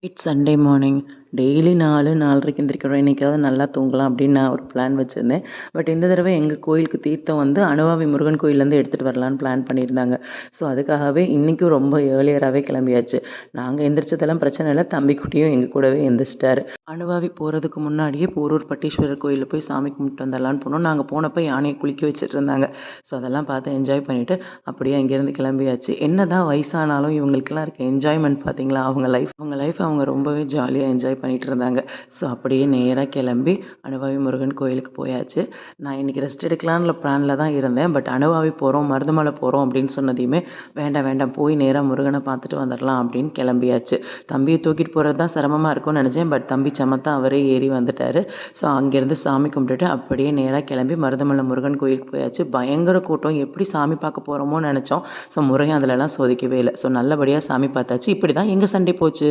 It's Sunday morning. Daily 4, 4:30க்கு எந்திரிக்கிறோம். இன்னைக்காவது நல்லா தூங்கலாம் அப்படின்னு நான் ஒரு பிளான் வச்சிருந்தேன். பட் இந்த தடவை எங்க கோயிலுக்கு தீர்த்தம் வந்து அனுவாவி முருகன் கோயில்லேருந்து எடுத்துட்டு வரலான்னு பிளான் பண்ணியிருந்தாங்க. ஸோ அதுக்காகவே இன்னைக்கும் ரொம்ப ஏர்லியராவே கிளம்பியாச்சு. நாங்க எந்திரிச்சதெல்லாம் பிரச்சனை இல்ல. தம்பிக்குட்டியும் எங்க கூடவே எந்திரிச்சிட்டாரு. அனுவாவி போறதுக்கு முன்னாடியே போரூர் பட்டீஸ்வரர் கோயில்ல போய் சாமி கும்பிட்டு வந்துடலான்னு போனோம். நாங்க போனப்ப யானைய குளிக்க வச்சுட்டு இருந்தாங்க. ஸோ அதெல்லாம் பார்த்து என்ஜாய் பண்ணிட்டு அப்படியே அங்கேருந்து கிளம்பியாச்சு. என்னதான் வயசானாலும் இவங்களுக்கெல்லாம் இருக்க என்ஜாய்மெண்ட் பார்த்தீங்களா? அவங்க லைஃப் அவங்க ரொம்பவே ஜாலியா என்ஜாய் பண்ணிட்டு இருந்தாங்க. ஸோ அப்படியே நேரா கிளம்பி அனுவாவி முருகன் கோயிலுக்கு போயாச்சு. நான் இன்னைக்கு ரெஸ்ட் எடுக்கலான்ற பிளான்ல தான் இருந்தேன். பட் அனுவாவி போறோம், மருதமலை போறோம் அப்படின்னு சொன்னதையுமே வேண்டாம் வேண்டாம் போய் நேரா முருகனை பார்த்துட்டு வந்துடலாம் அப்படின்னு கிளம்பியாச்சு. தம்பியை தூக்கிட்டு போறது தான் சிரமமா இருக்கும்னு நினைச்சேன். பட் தம்பி சமத்தா அவரே ஏறி வந்துட்டாரு. ஸோ அங்கேருந்து சாமி கும்பிட்டுட்டு அப்படியே நேரா கிளம்பி மருதமலை முருகன் கோயிலுக்கு போயாச்சு. பயங்கர கூட்டம். எப்படி சாமி பார்க்க போறோமோ நினைச்சோம். ஸோ முருகன் அதுலலாம் சோதிக்கவே இல்ல. ஸோ நல்லபடியா சாமி பார்த்தாச்சு. இப்படி தான் எங்க சண்டே போச்சு.